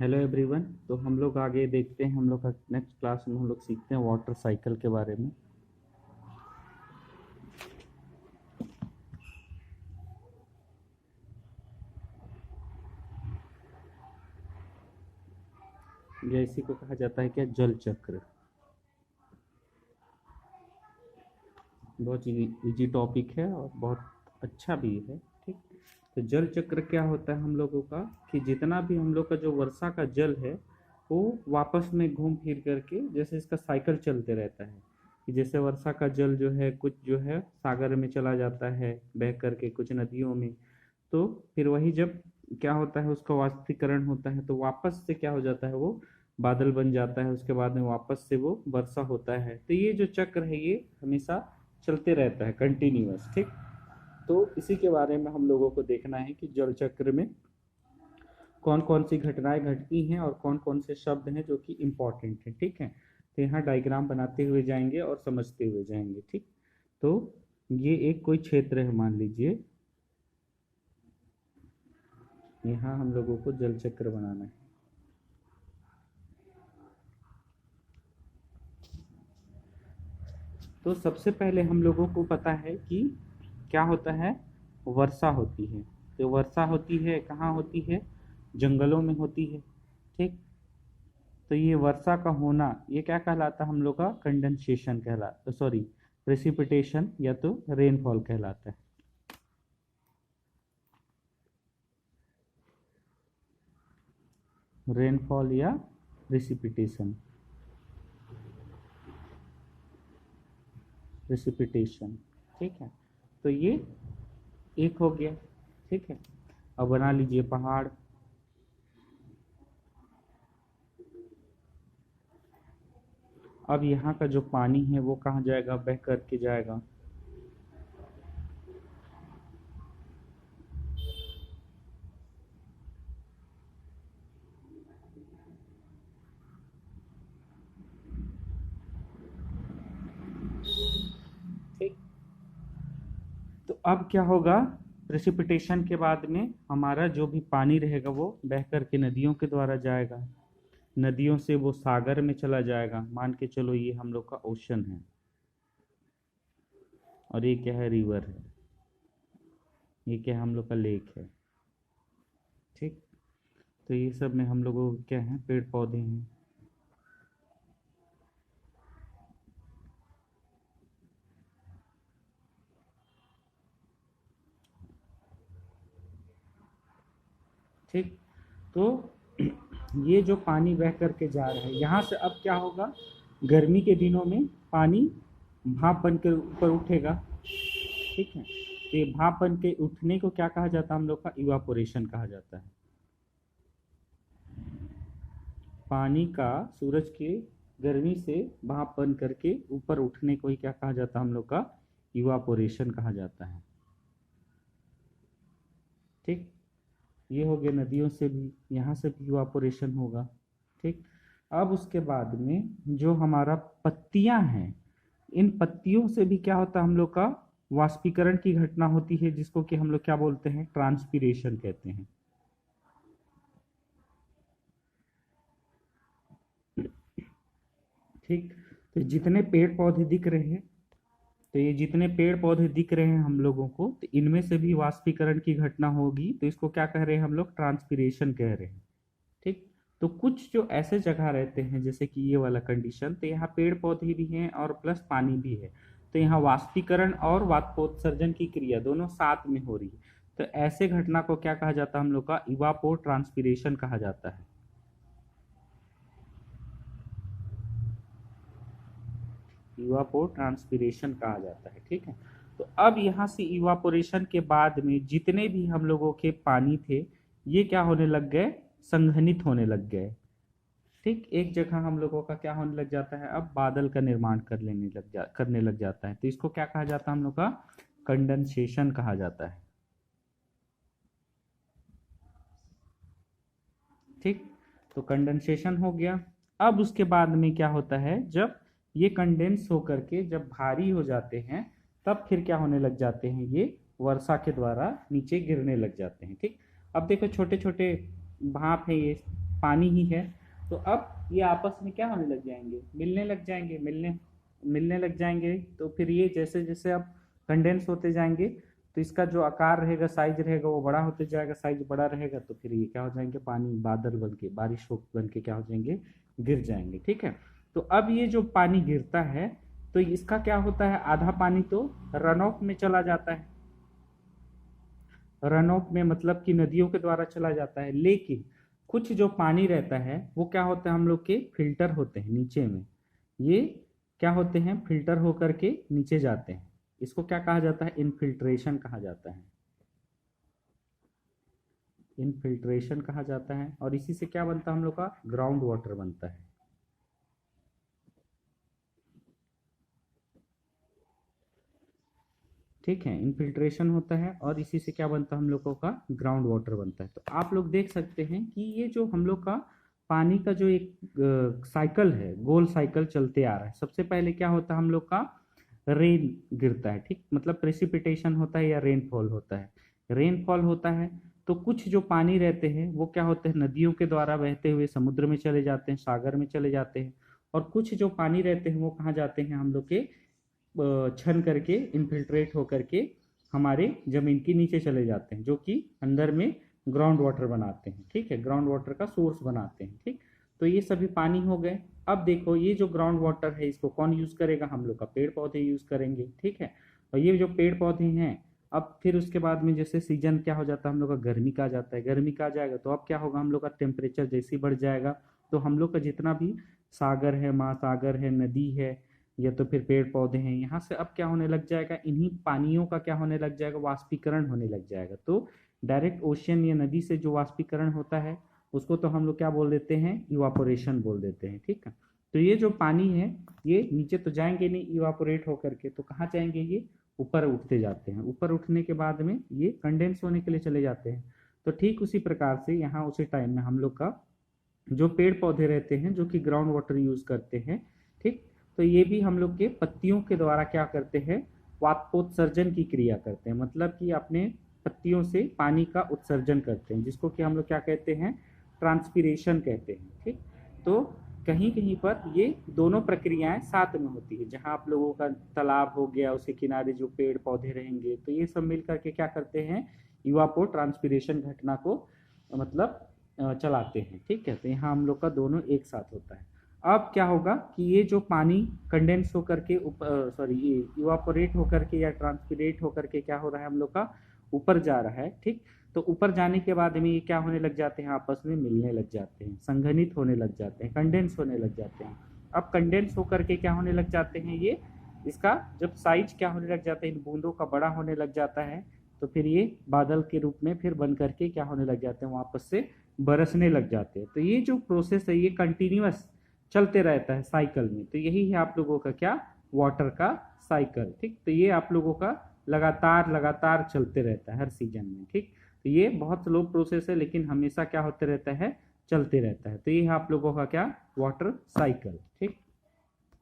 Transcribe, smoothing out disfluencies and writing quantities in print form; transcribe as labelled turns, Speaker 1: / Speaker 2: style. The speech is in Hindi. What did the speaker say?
Speaker 1: Hello everyone. तो हम लोग आगे देखते हैं, हम लोग का नेक्स्ट क्लास में हम लोग सीखते हैं वाटर साइकिल के बारे में। ये इसी को कहा जाता है क्या, जल चक्र। बहुत इजी टॉपिक है और बहुत अच्छा भी है। ठीक। तो जल चक्र क्या होता है हम लोगों का, कि जितना भी हम लोग का जो वर्षा का जल है वो वापस में घूम फिर करके, जैसे इसका साइकिल चलते रहता है कि जैसे वर्षा का जल जो है कुछ जो है सागर में चला जाता है बह करके, कुछ नदियों में। तो फिर वही जब क्या होता है, उसका वाष्पीकरण होता है तो वापस से क्या हो जाता है, वो बादल बन जाता है, उसके बाद में वापस से वो वर्षा होता है। तो ये जो चक्र है ये हमेशा चलते रहता है, कंटिन्यूअस। ठीक। तो इसी के बारे में हम लोगों को देखना है कि जल चक्र में कौन कौन सी घटनाएं घटती हैं और कौन कौन से शब्द हैं जो कि इम्पोर्टेंट हैं। ठीक है। तो यहाँ डायग्राम बनाते हुए जाएंगे और समझते हुए जाएंगे। ठीक। तो ये एक कोई क्षेत्र है, मान लीजिए यहाँ हम लोगों को जल चक्र बनाना है। तो सबसे पहले हम लोगों को पता है कि क्या होता है, वर्षा होती है। तो वर्षा होती है कहाँ होती है, जंगलों में होती है। ठीक। तो ये वर्षा का होना ये क्या कहलाता है हम लोग का, कंडेंसेशन कहलाता, सॉरी प्रेसिपिटेशन या तो रेनफॉल कहलाता है। रेनफॉल या प्रेसिपिटेशन, प्रेसिपिटेशन। ठीक है। तो ये एक हो गया। ठीक है। अब बना लीजिए पहाड़। अब यहाँ का जो पानी है वो कहाँ जाएगा, बह करके जाएगा। ठीक। तो अब क्या होगा, प्रेसिपिटेशन के बाद में हमारा जो भी पानी रहेगा वो बह करके नदियों के द्वारा जाएगा। नदियों से वो सागर में चला जाएगा। मान के चलो ये हम लोग का ओशन है और ये क्या है, रिवर है। ये क्या है, हम लोग का लेक है। ठीक। तो ये सब में हम लोगों को क्या है, पेड़ पौधे हैं। ठीक। तो ये जो पानी बह करके जा रहा है यहाँ से, अब क्या होगा, गर्मी के दिनों में पानी भाप बन के ऊपर उठेगा। ठीक है। तो ये भाप बन के उठने को क्या कहा जाता है हम लोग का, इवापोरेशन कहा जाता है। पानी का सूरज के गर्मी से भाप बन करके ऊपर उठने को ही क्या कहा जाता है हम लोग का, इवापोरेशन कहा जाता है। ठीक। ये हो गया नदियों से भी, यहाँ से भी इवापोरेशन होगा। ठीक। अब उसके बाद में जो हमारा पत्तियां हैं, इन पत्तियों से भी क्या होता है, हम लोग का वाष्पीकरण की घटना होती है, जिसको कि हम लोग क्या बोलते हैं, ट्रांसपीरेशन कहते हैं। ठीक। तो जितने पेड़ पौधे दिख रहे हैं, तो ये जितने पेड़ पौधे दिख रहे हैं हम लोगों को, तो इनमें से भी वाष्पीकरण की घटना होगी। तो इसको क्या कह रहे हैं हम लोग, ट्रांसपीरेशन कह रहे हैं। ठीक। तो कुछ जो ऐसे जगह रहते हैं जैसे कि ये वाला कंडीशन, तो यहाँ पेड़ पौधे भी हैं और प्लस पानी भी है। तो यहाँ वाष्पीकरण और वाष्पोत्सर्जन की क्रिया दोनों साथ में हो रही है। तो ऐसे घटना को क्या कहा जाता है हम लोग का, इवापोर ट्रांसपीरेशन कहा जाता है। इवापोर ट्रांसपीरेशन कहा जाता है। ठीक है। तो अब यहाँ से इवापोरेशन के बाद में जितने भी हम लोगों के पानी थे, ये क्या होने लग गए, संघनित होने लग गए। ठीक। एक जगह हम लोगों का क्या होने लग जाता है, अब बादल का निर्माण करने लग जाता है। तो इसको क्या कहा जाता है हम लोग का, कंडेंसेशन कहा जाता है। ठीक। तो कंडेंसेशन हो गया। अब उसके बाद में क्या होता है, जब ये कंडेंस होकर के जब भारी हो जाते हैं, तब फिर क्या होने लग जाते हैं, ये वर्षा के द्वारा नीचे गिरने लग जाते हैं। ठीक। अब देखो छोटे छोटे भाप है ये, पानी ही है। तो अब ये आपस में क्या होने लग जाएंगे, मिलने लग जाएंगे। तो फिर ये जैसे जैसे अब कंडेंस होते जाएंगे तो इसका जो आकार रहेगा, साइज रहेगा, वो बड़ा होते जाएगा, साइज बड़ा रहेगा, तो फिर ये क्या हो जाएंगे, पानी बादल बन के, बारिश हो बन के क्या हो जाएंगे, गिर जाएंगे। ठीक है, तो अब ये जो पानी गिरता है तो इसका क्या होता है, आधा पानी तो रन ऑफ में चला जाता है, रन ऑफ में मतलब कि नदियों के द्वारा चला जाता है। लेकिन कुछ जो पानी रहता है वो क्या होता है, हम लोग के फिल्टर होते हैं नीचे में, ये क्या होते हैं, फिल्टर होकर के नीचे जाते हैं। इसको क्या कहा जाता है, इनफिल्ट्रेशन कहा जाता है, इनफिल्ट्रेशन कहा जाता है। और इसी से क्या बनता है, हम लोग का ग्राउंड वाटर बनता है। ठीक है, इनफिल्ट्रेशन होता है और इसी से क्या बनता है, हम लोगों का ग्राउंड वाटर बनता है। तो आप लोग देख सकते हैं कि ये जो हम लोग का पानी का जो एक साइकिल है, गोल साइकिल चलते आ रहा है। सबसे पहले क्या होता है, हम लोग का रेन गिरता है, ठीक, मतलब प्रेसिपिटेशन होता है या रेनफॉल होता है। रेनफॉल होता है तो कुछ जो पानी रहते हैं वो क्या होते हैं, नदियों के द्वारा बहते हुए समुद्र में चले जाते हैं, सागर में चले जाते हैं। और कुछ जो पानी रहते हैं वो कहाँ जाते हैं, हम लोग के छन करके, इनफिल्ट्रेट होकर के हमारे जमीन के नीचे चले जाते हैं, जो कि अंदर में ग्राउंड वाटर बनाते हैं। ठीक है, ग्राउंड वाटर का सोर्स बनाते हैं। ठीक, तो ये सभी पानी हो गए। अब देखो ये जो ग्राउंड वाटर है इसको कौन यूज करेगा, हम लोग का पेड़ पौधे यूज करेंगे। ठीक है, और ये जो पेड़ पौधे हैं, अब फिर उसके बाद में जैसे सीजन क्या हो जाता है, हम लोग का गर्मी का आ जाता है, गर्मी का आ जाएगा तो अब क्या होगा, हम लोग का टेम्परेचर जैसे ही बढ़ जाएगा तो हम लोग का जितना भी सागर है, महासागर है, नदी है, या तो फिर पेड़ पौधे हैं, यहाँ से अब क्या होने लग जाएगा, इन्हीं पानियों का क्या होने लग जाएगा, वाष्पीकरण होने लग जाएगा। तो डायरेक्ट ओशियन या नदी से जो वाष्पीकरण होता है उसको तो हम लोग क्या बोल देते हैं, इवापोरेशन बोल देते हैं। ठीक है, तो ये जो पानी है ये नीचे तो जाएंगे नहीं इवापोरेट होकर के, तो कहाँ जाएंगे, ये ऊपर उठते जाते हैं। ऊपर उठने के बाद में ये कंडेंस होने के लिए चले जाते हैं। तो ठीक उसी प्रकार से यहाँ उसी टाइम में हम लोग का जो पेड़ पौधे रहते हैं जो कि ग्राउंड वाटर यूज करते हैं, ठीक, तो ये भी हम लोग के पत्तियों के द्वारा क्या करते हैं, वाष्पोत्सर्जन की क्रिया करते हैं, मतलब कि अपने पत्तियों से पानी का उत्सर्जन करते हैं, जिसको कि हम लोग क्या कहते हैं, ट्रांसपीरेशन कहते हैं। ठीक, तो कहीं कहीं पर ये दोनों प्रक्रियाएं साथ में होती है, जहां आप लोगों का तालाब हो गया उसके किनारे जो पेड़ पौधे रहेंगे तो ये सब मिल करके क्या करते हैं, इवापो ट्रांसपीरेशन घटना को मतलब चलाते हैं। ठीक है, तो यहाँ हम लोग का दोनों एक साथ होता है। अब क्या होगा कि ये जो पानी कंडेंस होकर के सॉरी ये इवापोरेट होकर के या ट्रांसपीरेट होकर के क्या हो रहा है, हम लोग का ऊपर जा रहा है। ठीक, तो ऊपर जाने के बाद में ये क्या होने लग जाते हैं, आपस में मिलने लग जाते हैं, संघनित होने लग जाते हैं, कंडेंस होने लग जाते हैं। अब कंडेंस होकर के क्या होने लग जाते हैं, ये इसका जब साइज क्या होने लग जाता है, इन बूंदों का बड़ा होने लग जाता है, तो फिर ये बादल के रूप में फिर बन करके क्या होने लग जाते हैं, वापस से बरसने लग जाते हैं। तो ये जो प्रोसेस है ये कंटिन्यूअस चलते रहता है साइकिल में। तो यही है आप लोगों का क्या, वाटर का साइकिल। ठीक, तो ये आप लोगों का लगातार लगातार चलते रहता है हर सीजन में। ठीक, तो ये बहुत स्लो प्रोसेस है लेकिन हमेशा क्या होते रहता है, चलते रहता है। तो ये है आप लोगों का क्या, वाटर साइकिल। ठीक।